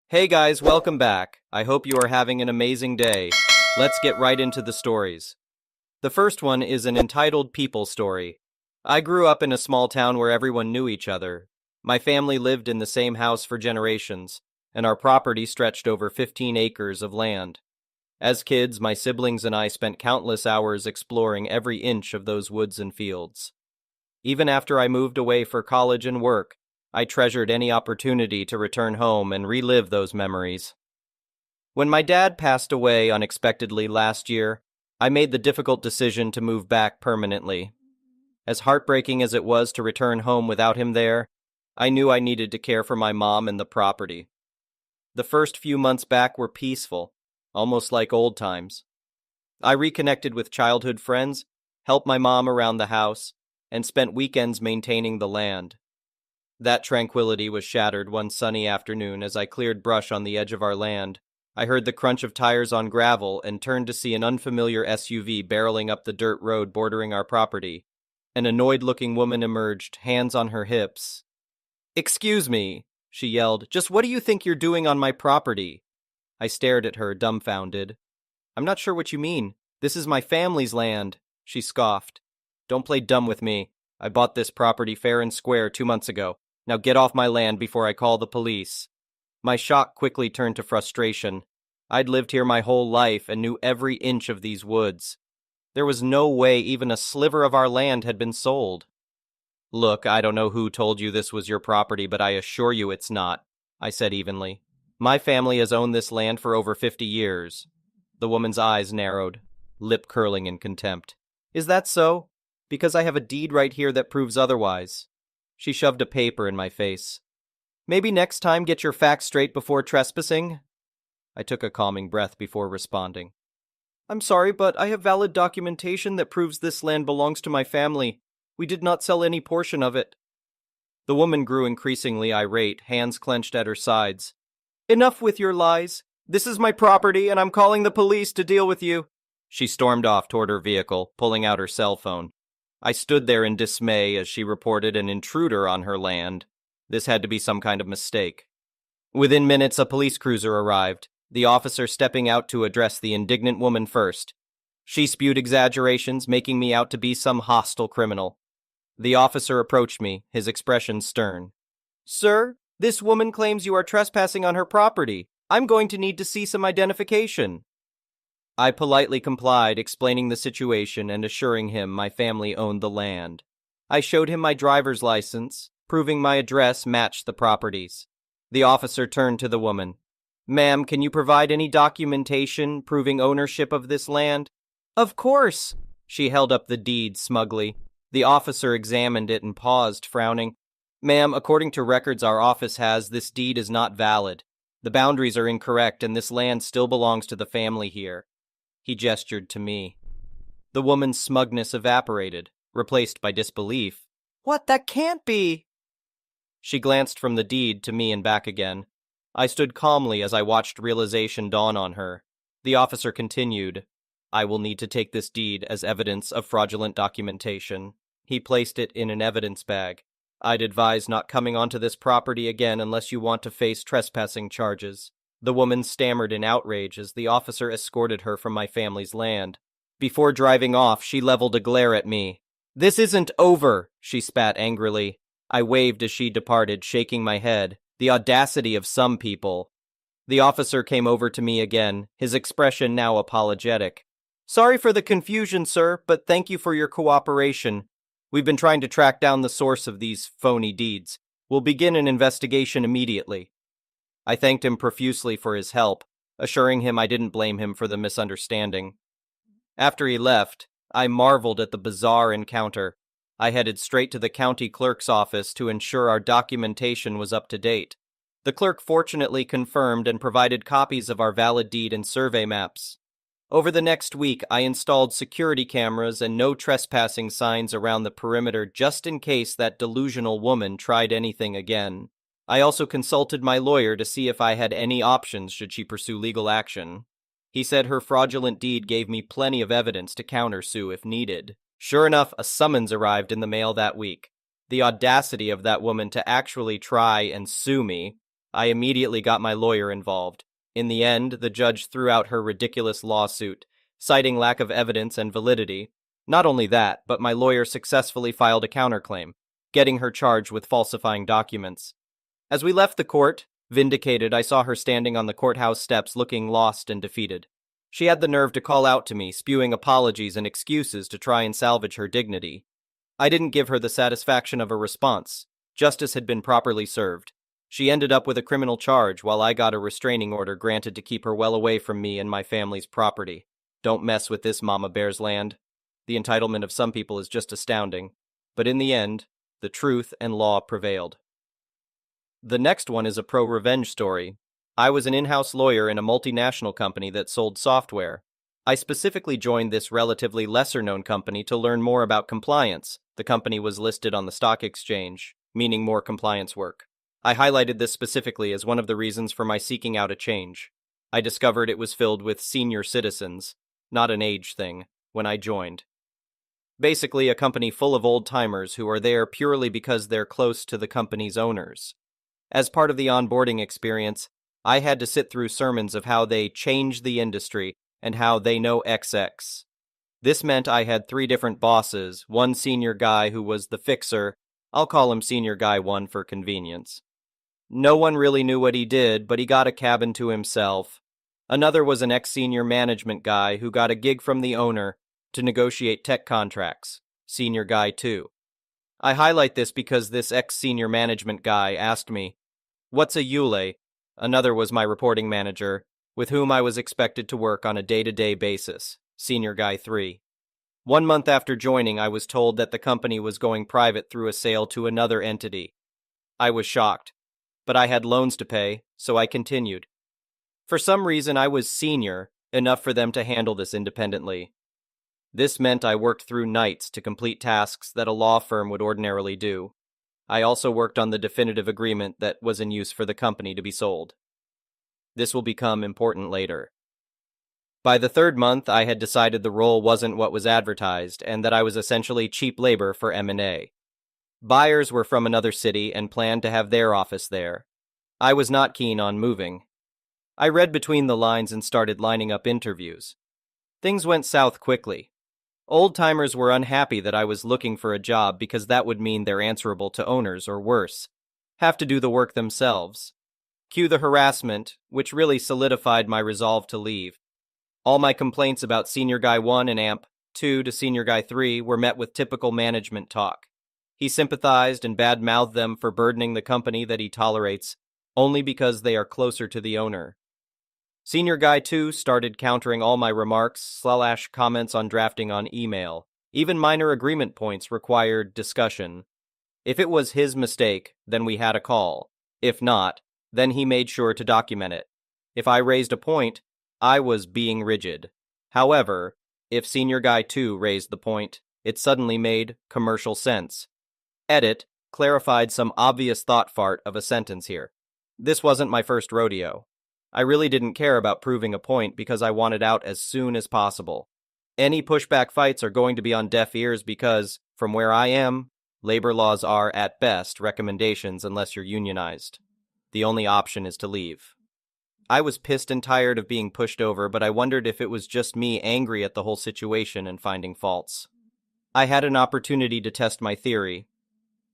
Hey guys, welcome back. I hope you are having an amazing day. Let's get right into the stories. The first one is an entitled people story. I grew up in a small town where everyone knew each other. My family lived in the same house for generations, and our property stretched over 15 acres of land. As kids, my siblings and I spent countless hours exploring every inch of those woods and fields. Even after I moved away for college and work, I treasured any opportunity to return home and relive those memories. When my dad passed away unexpectedly last year, I made the difficult decision to move back permanently. As heartbreaking as it was to return home without him there, I knew I needed to care for my mom and the property. The first few months back were peaceful, almost like old times. I reconnected with childhood friends, helped my mom around the house, and spent weekends maintaining the land. That tranquility was shattered one sunny afternoon as I cleared brush on the edge of our land. I heard the crunch of tires on gravel and turned to see an unfamiliar SUV barreling up the dirt road bordering our property. An annoyed-looking woman emerged, hands on her hips. "Excuse me," she yelled. "Just what do you think you're doing on my property?" I stared at her, dumbfounded. "I'm not sure what you mean. This is my family's land," she scoffed. "Don't play dumb with me. I bought this property fair and square 2 months ago. Now get off my land before I call the police." My shock quickly turned to frustration. I'd lived here my whole life and knew every inch of these woods. There was no way even a sliver of our land had been sold. "Look, I don't know who told you this was your property, but I assure you it's not," I said evenly. "My family has owned this land for over 50 years. The woman's eyes narrowed, lip curling in contempt. "Is that so? Because I have a deed right here that proves otherwise." She shoved a paper in my face. "Maybe next time get your facts straight before trespassing?" I took a calming breath before responding. "I'm sorry, but I have valid documentation that proves this land belongs to my family. We did not sell any portion of it." The woman grew increasingly irate, hands clenched at her sides. "Enough with your lies. This is my property, and I'm calling the police to deal with you." She stormed off toward her vehicle, pulling out her cell phone. I stood there in dismay as she reported an intruder on her land. This had to be some kind of mistake. Within minutes, a police cruiser arrived, the officer stepping out to address the indignant woman first. She spewed exaggerations, making me out to be some hostile criminal. The officer approached me, his expression stern. "Sir, this woman claims you are trespassing on her property. I'm going to need to see some identification." I politely complied, explaining the situation and assuring him my family owned the land. I showed him my driver's license, proving my address matched the property's. The officer turned to the woman. "Ma'am, can you provide any documentation proving ownership of this land?" "Of course." She held up the deed smugly. The officer examined it and paused, frowning. "Ma'am, according to records our office has, this deed is not valid. The boundaries are incorrect and this land still belongs to the family here." He gestured to me. The woman's smugness evaporated, replaced by disbelief. "What? That can't be!" She glanced from the deed to me and back again. I stood calmly as I watched realization dawn on her. The officer continued, "I will need to take this deed as evidence of fraudulent documentation." He placed it in an evidence bag. "I'd advise not coming onto this property again unless you want to face trespassing charges." The woman stammered in outrage as the officer escorted her from my family's land. Before driving off, she leveled a glare at me. "This isn't over," she spat angrily. I waved as she departed, shaking my head. The audacity of some people. The officer came over to me again, his expression now apologetic. "Sorry for the confusion, sir, but thank you for your cooperation. We've been trying to track down the source of these phony deeds. We'll begin an investigation immediately." I thanked him profusely for his help, assuring him I didn't blame him for the misunderstanding. After he left, I marveled at the bizarre encounter. I headed straight to the county clerk's office to ensure our documentation was up to date. The clerk fortunately confirmed and provided copies of our valid deed and survey maps. Over the next week, I installed security cameras and no trespassing signs around the perimeter just in case that delusional woman tried anything again. I also consulted my lawyer to see if I had any options should she pursue legal action. He said her fraudulent deed gave me plenty of evidence to countersue if needed. Sure enough, a summons arrived in the mail that week. The audacity of that woman to actually try and sue me. I immediately got my lawyer involved. In the end, the judge threw out her ridiculous lawsuit, citing lack of evidence and validity. Not only that, but my lawyer successfully filed a counterclaim, getting her charged with falsifying documents. As we left the court, vindicated, I saw her standing on the courthouse steps looking lost and defeated. She had the nerve to call out to me, spewing apologies and excuses to try and salvage her dignity. I didn't give her the satisfaction of a response. Justice had been properly served. She ended up with a criminal charge while I got a restraining order granted to keep her well away from me and my family's property. Don't mess with this, Mama Bear's land. The entitlement of some people is just astounding. But in the end, the truth and law prevailed. The next one is a pro-revenge story. I was an in-house lawyer in a multinational company that sold software. I specifically joined this relatively lesser-known company to learn more about compliance. The company was listed on the stock exchange, meaning more compliance work. I highlighted this specifically as one of the reasons for my seeking out a change. I discovered it was filled with senior citizens, not an age thing, when I joined. Basically, a company full of old-timers who are there purely because they're close to the company's owners. As part of the onboarding experience, I had to sit through sermons of how they change the industry and how they know XX. This meant I had 3 different bosses, one senior guy who was the fixer. I'll call him Senior Guy 1 for convenience. No one really knew what he did, but he got a cabin to himself. Another was an ex-senior management guy who got a gig from the owner to negotiate tech contracts, Senior Guy 2. I highlight this because this ex-senior management guy asked me, "What's a Yule?" Another was my reporting manager, with whom I was expected to work on a day-to-day basis, Senior Guy 3. 1 month after joining, I was told that the company was going private through a sale to another entity. I was shocked, but I had loans to pay, so I continued. For some reason, I was senior enough for them to handle this independently. This meant I worked through nights to complete tasks that a law firm would ordinarily do. I also worked on the definitive agreement that was in use for the company to be sold. This will become important later. By the 3rd month, I had decided the role wasn't what was advertised and that I was essentially cheap labor for M&A. Buyers were from another city and planned to have their office there. I was not keen on moving. I read between the lines and started lining up interviews. Things went south quickly. Old-timers were unhappy that I was looking for a job because that would mean they're answerable to owners or worse, have to do the work themselves. Cue the harassment, which really solidified my resolve to leave. All my complaints about Senior Guy 1 and AMP 2 to Senior Guy 3 were met with typical management talk. He sympathized and bad-mouthed them for burdening the company that he tolerates, only because they are closer to the owner. Senior Guy 2 started countering all my remarks / comments on drafting on email. Even minor agreement points required discussion. If it was his mistake, then we had a call. If not, then he made sure to document it. If I raised a point, I was being rigid. However, if Senior Guy 2 raised the point, it suddenly made commercial sense. Edit, clarified some obvious thought fart of a sentence here. This wasn't my first rodeo. I really didn't care about proving a point because I wanted out as soon as possible. Any pushback fights are going to be on deaf ears because, from where I am, labor laws are, at best, recommendations unless you're unionized. The only option is to leave. I was pissed and tired of being pushed over, but I wondered if it was just me angry at the whole situation and finding faults. I had an opportunity to test my theory.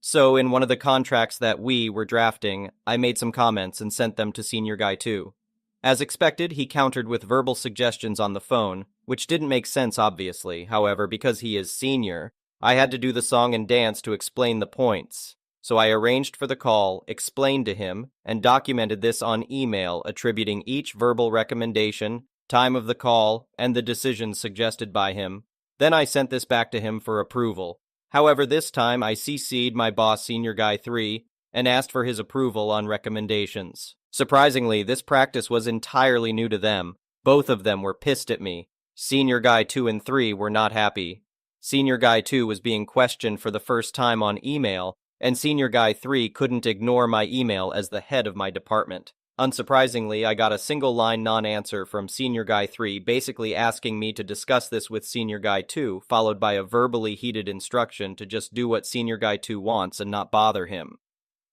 So, in one of the contracts that we were drafting, I made some comments and sent them to Senior Guy 2. As expected, he countered with verbal suggestions on the phone, which didn't make sense obviously. However, because he is senior, I had to do the song and dance to explain the points. So I arranged for the call, explained to him, and documented this on email, attributing each verbal recommendation, time of the call, and the decisions suggested by him. Then I sent this back to him for approval. However, this time I CC'd my boss Senior Guy 3 and asked for his approval on recommendations. Surprisingly, this practice was entirely new to them. Both of them were pissed at me. Senior Guy 2 and 3 were not happy. Senior Guy 2 was being questioned for the first time on email, and Senior Guy 3 couldn't ignore my email as the head of my department. Unsurprisingly, I got a single-line non-answer from Senior Guy 3 basically asking me to discuss this with Senior Guy 2, followed by a verbally heated instruction to just do what Senior Guy 2 wants and not bother him.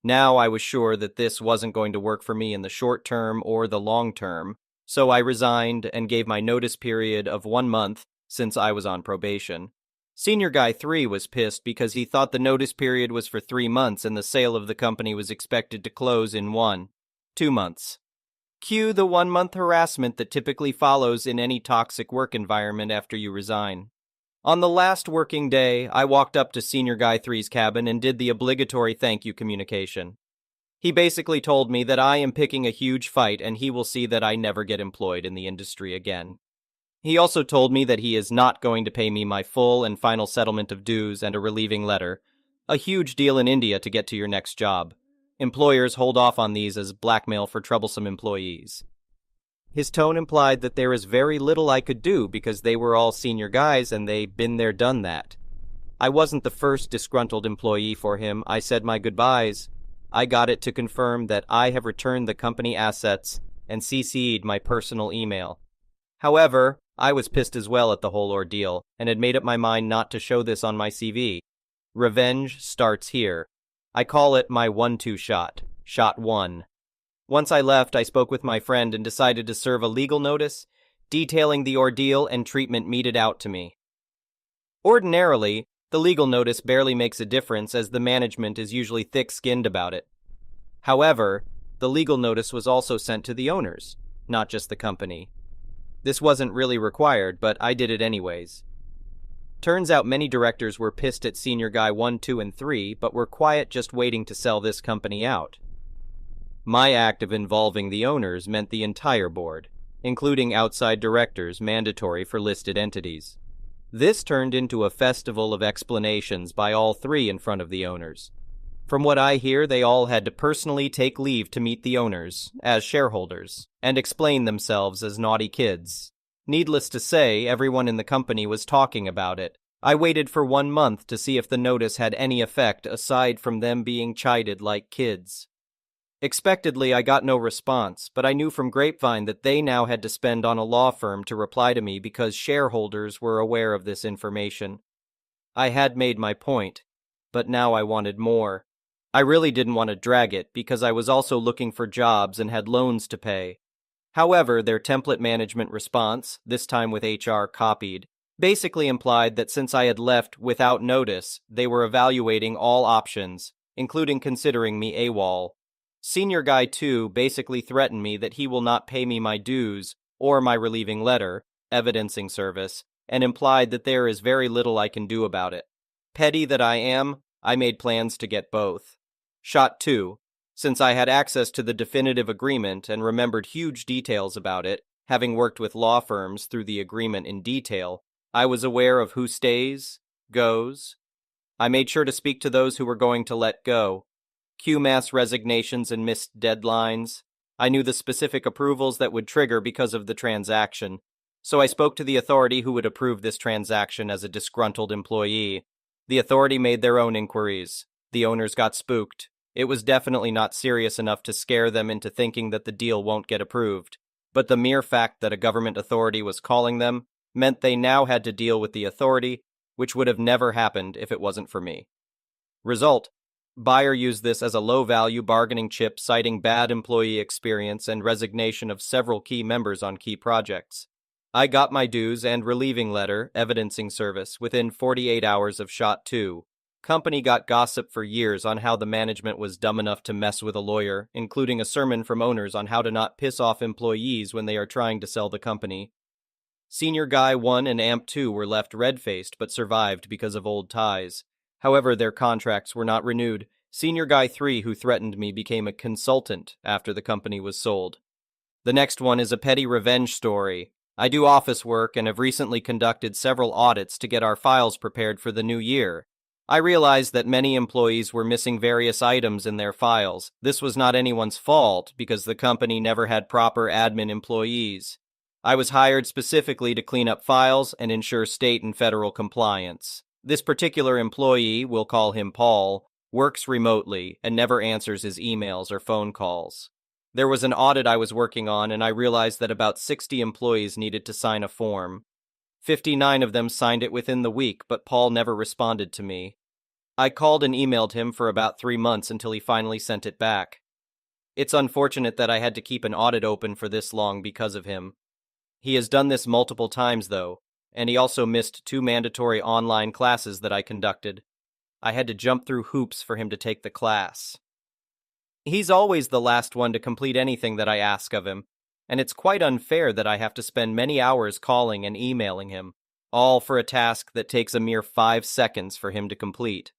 Now I was sure that this wasn't going to work for me in the short term or the long term, so I resigned and gave my notice period of 1 month since I was on probation. Senior Guy 3 was pissed because he thought the notice period was for 3 months and the sale of the company was expected to close in 2 months. Cue the 1 month harassment that typically follows in any toxic work environment after you resign. On the last working day, I walked up to Senior Guy 3's cabin and did the obligatory thank you communication. He basically told me that I am picking a huge fight and he will see that I never get employed in the industry again. He also told me that he is not going to pay me my full and final settlement of dues and a relieving letter, a huge deal in India to get to your next job. Employers hold off on these as blackmail for troublesome employees. His tone implied that there is very little I could do because they were all senior guys and they'd been there, done that. I wasn't the first disgruntled employee for him. I said my goodbyes. I got it to confirm that I have returned the company assets and CC'd my personal email. However, I was pissed as well at the whole ordeal and had made up my mind not to show this on my CV. Revenge starts here. I call it my 1-2 shot. Shot 1. Once I left, I spoke with my friend and decided to serve a legal notice detailing the ordeal and treatment meted out to me. Ordinarily, the legal notice barely makes a difference as the management is usually thick-skinned about it. However, the legal notice was also sent to the owners, not just the company. This wasn't really required, but I did it anyways. Turns out many directors were pissed at Senior Guy 1, 2, and 3, but were quiet just waiting to sell this company out. My act of involving the owners meant the entire board, including outside directors mandatory for listed entities. This turned into a festival of explanations by all three in front of the owners. From what I hear, they all had to personally take leave to meet the owners, as shareholders, and explain themselves as naughty kids. Needless to say, everyone in the company was talking about it. I waited for 1 month to see if the notice had any effect aside from them being chided like kids. Expectedly, I got no response, but I knew from grapevine that they now had to spend on a law firm to reply to me because shareholders were aware of this information. I had made my point, but now I wanted more. I really didn't want to drag it because I was also looking for jobs and had loans to pay. However, their template management response, this time with HR copied, basically implied that since I had left without notice, they were evaluating all options, including considering me AWOL. Senior Guy 2 basically threatened me that he will not pay me my dues or my relieving letter, evidencing service, and implied that there is very little I can do about it. Petty that I am, I made plans to get both. Shot 2. Since I had access to the definitive agreement and remembered huge details about it, having worked with law firms through the agreement in detail, I was aware of who stays, goes. I made sure to speak to those who were going to let go. Cue mass resignations and missed deadlines. I knew the specific approvals that would trigger because of the transaction, so I spoke to the authority who would approve this transaction as a disgruntled employee. The authority made their own inquiries. The owners got spooked. It was definitely not serious enough to scare them into thinking that the deal won't get approved, but the mere fact that a government authority was calling them meant they now had to deal with the authority, which would have never happened if it wasn't for me. Result: buyer used this as a low-value bargaining chip, citing bad employee experience and resignation of several key members on key projects. I got my dues and relieving letter, evidencing service, within 48 hours of shot 2. Company got gossip for years on how the management was dumb enough to mess with a lawyer, including a sermon from owners on how to not piss off employees when they are trying to sell the company. Senior Guy 1 and AMP 2 were left red-faced but survived because of old ties. However, their contracts were not renewed. Senior Guy 3, who threatened me, became a consultant after the company was sold. The next one is a petty revenge story. I do office work and have recently conducted several audits to get our files prepared for the new year. I realized that many employees were missing various items in their files. This was not anyone's fault because the company never had proper admin employees. I was hired specifically to clean up files and ensure state and federal compliance. This particular employee, we'll call him Paul, works remotely and never answers his emails or phone calls. There was an audit I was working on and I realized that about 60 employees needed to sign a form. 59 of them signed it within the week, but Paul never responded to me. I called and emailed him for about 3 months until he finally sent it back. It's unfortunate that I had to keep an audit open for this long because of him. He has done this multiple times, though, and he also missed 2 mandatory online classes that I conducted. I had to jump through hoops for him to take the class. He's always the last one to complete anything that I ask of him, and it's quite unfair that I have to spend many hours calling and emailing him, all for a task that takes a mere 5 seconds for him to complete.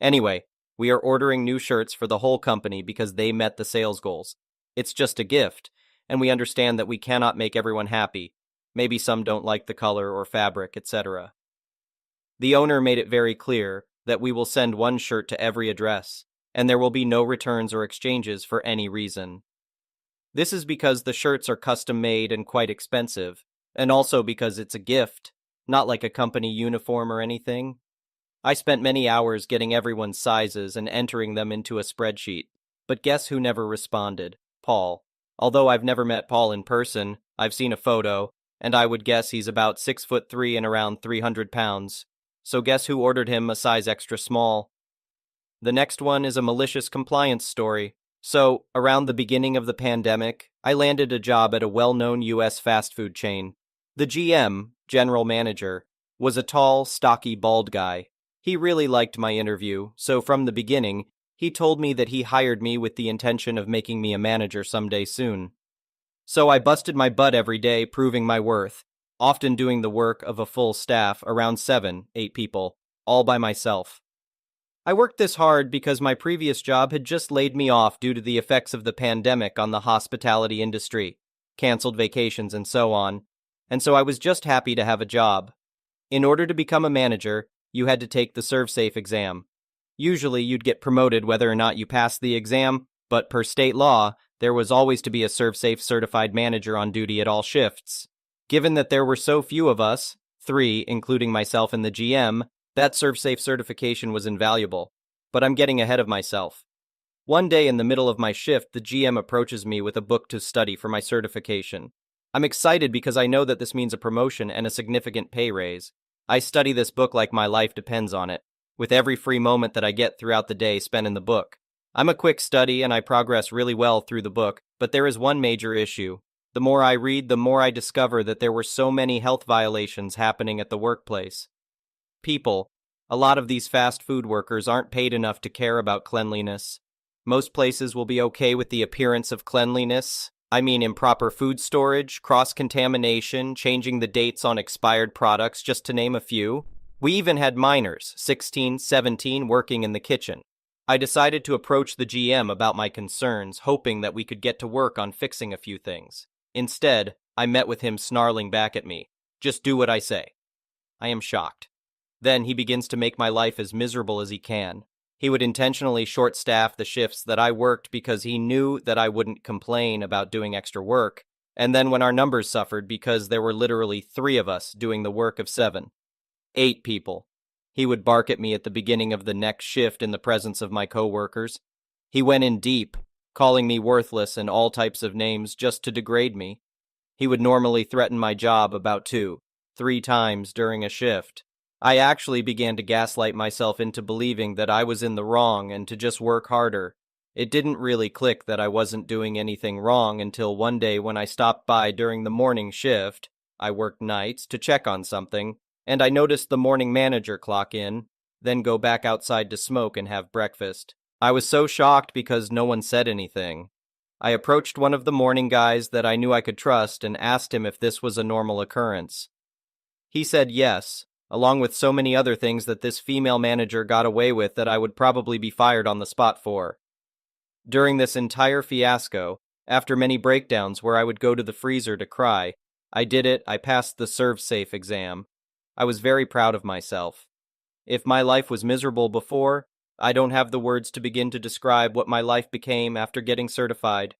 Anyway, we are ordering new shirts for the whole company because they met the sales goals. It's just a gift, and we understand that we cannot make everyone happy. Maybe some don't like the color or fabric, etc. The owner made it very clear that we will send one shirt to every address, and there will be no returns or exchanges for any reason. This is because the shirts are custom made and quite expensive, and also because it's a gift, not like a company uniform or anything. I spent many hours getting everyone's sizes and entering them into a spreadsheet, but guess who never responded? Paul. Although I've never met Paul in person, I've seen a photo, and I would guess he's about 6'3" and around 300 pounds. So guess who ordered him a size extra small? The next one is a malicious compliance story. So, around the beginning of the pandemic, I landed a job at a well-known US fast food chain. The GM, general manager, was a tall, stocky, bald guy. He really liked my interview, so from the beginning, he told me that he hired me with the intention of making me a manager someday soon. So I busted my butt every day proving my worth, often doing the work of a full staff, around 8 people, all by myself. I worked this hard because my previous job had just laid me off due to the effects of the pandemic on the hospitality industry, canceled vacations and so on, and so I was just happy to have a job. In order to become a manager, you had to take the ServSafe exam. Usually you'd get promoted whether or not you passed the exam, but per state law, there was always to be a ServSafe certified manager on duty at all shifts. Given that there were so few of us, 3, including myself and the GM, that ServSafe certification was invaluable. But I'm getting ahead of myself. One day in the middle of my shift, the GM approaches me with a book to study for my certification. I'm excited because I know that this means a promotion and a significant pay raise. I study this book like my life depends on it, with every free moment that I get throughout the day spent in the book. I'm a quick study and I progress really well through the book, but there is one major issue. The more I read, the more I discover that there were so many health violations happening at the workplace. People, a lot of these fast food workers aren't paid enough to care about cleanliness. Most places will be okay with the appearance of cleanliness. I mean improper food storage, cross-contamination, changing the dates on expired products, just to name a few. We even had minors, 16, 17, working in the kitchen. I decided to approach the GM about my concerns, hoping that we could get to work on fixing a few things. Instead, I met with him snarling back at me. Just do what I say. I am shocked. Then he begins to make my life as miserable as he can. He would intentionally short-staff the shifts that I worked because he knew that I wouldn't complain about doing extra work, and then when our numbers suffered because there were literally 3 of us doing the work of 7. 8 people. He would bark at me at the beginning of the next shift in the presence of my co-workers. He went in deep, calling me worthless and all types of names just to degrade me. He would normally threaten my job about 2, 3 times during a shift. I actually began to gaslight myself into believing that I was in the wrong and to just work harder. It didn't really click that I wasn't doing anything wrong until one day when I stopped by during the morning shift. I worked nights to check on something, and I noticed the morning manager clock in, then go back outside to smoke and have breakfast. I was so shocked because no one said anything. I approached one of the morning guys that I knew I could trust and asked him if this was a normal occurrence. He said yes, along with so many other things that this female manager got away with that I would probably be fired on the spot for. During this entire fiasco, after many breakdowns where I would go to the freezer to cry, I did it. I passed the ServSafe exam. I was very proud of myself. If my life was miserable before, I don't have the words to begin to describe what my life became after getting certified.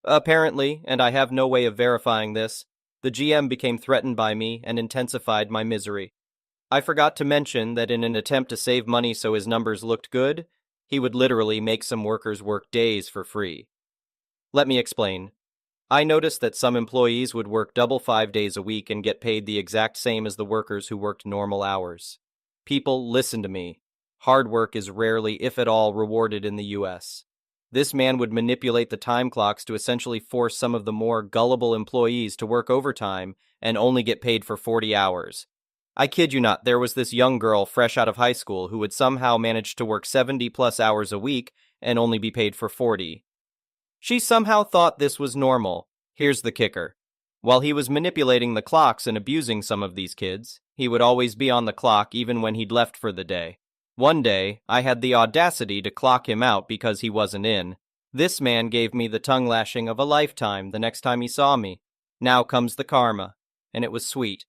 Apparently, and I have no way of verifying this, the GM became threatened by me and intensified my misery. I forgot to mention that in an attempt to save money so his numbers looked good, he would literally make some workers work days for free. Let me explain. I noticed that some employees would work double 5 days a week and get paid the exact same as the workers who worked normal hours. People, listen to me. Hard work is rarely, if at all, rewarded in the US. This man would manipulate the time clocks to essentially force some of the more gullible employees to work overtime and only get paid for 40 hours. I kid you not, there was this young girl fresh out of high school who would somehow manage to work 70 plus hours a week and only be paid for 40. She somehow thought this was normal. Here's the kicker. While he was manipulating the clocks and abusing some of these kids, he would always be on the clock even when he'd left for the day. One day, I had the audacity to clock him out because he wasn't in. This man gave me the tongue lashing of a lifetime the next time he saw me. Now comes the karma, and it was sweet.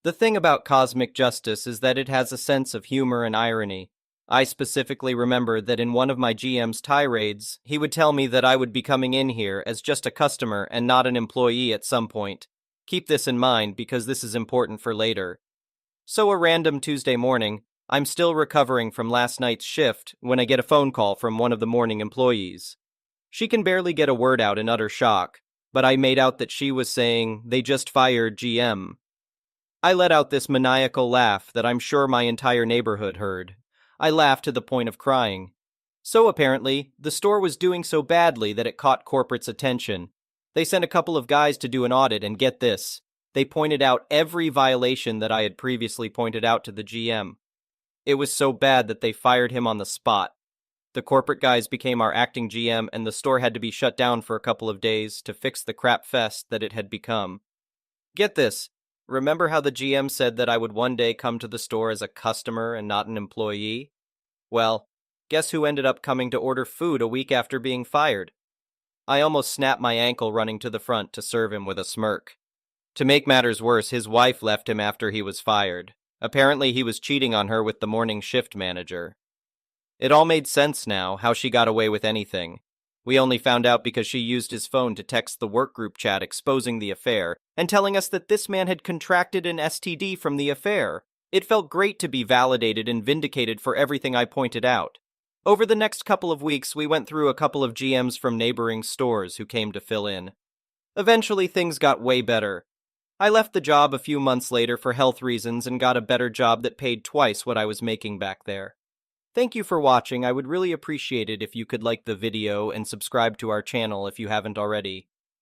The thing about cosmic justice is that it has a sense of humor and irony. I specifically remember that in one of my GM's tirades, he would tell me that I would be coming in here as just a customer and not an employee at some point. Keep this in mind because this is important for later. So a random Tuesday morning, I'm still recovering from last night's shift when I get a phone call from one of the morning employees. She can barely get a word out in utter shock, but I made out that she was saying, "They just fired GM." I let out this maniacal laugh that I'm sure my entire neighborhood heard. I laughed to the point of crying. So apparently, the store was doing so badly that it caught corporate's attention. They sent a couple of guys to do an audit, and get this, they pointed out every violation that I had previously pointed out to the GM. It was so bad that they fired him on the spot. The corporate guys became our acting GM, and the store had to be shut down for a couple of days to fix the crap fest that it had become. Get this. Remember how the GM said that I would one day come to the store as a customer and not an employee? Well, guess who ended up coming to order food a week after being fired? I almost snapped my ankle running to the front to serve him with a smirk. To make matters worse, his wife left him after he was fired. Apparently he was cheating on her with the morning shift manager. It all made sense now, how she got away with anything. We only found out because she used his phone to text the work group chat exposing the affair and telling us that this man had contracted an STD from the affair. It felt great to be validated and vindicated for everything I pointed out. Over the next couple of weeks, we went through a couple of GMs from neighboring stores who came to fill in. Eventually, things got way better. I left the job a few months later for health reasons and got a better job that paid twice what I was making back there. Thank you for watching. I would really appreciate it if you could like the video and subscribe to our channel if you haven't already.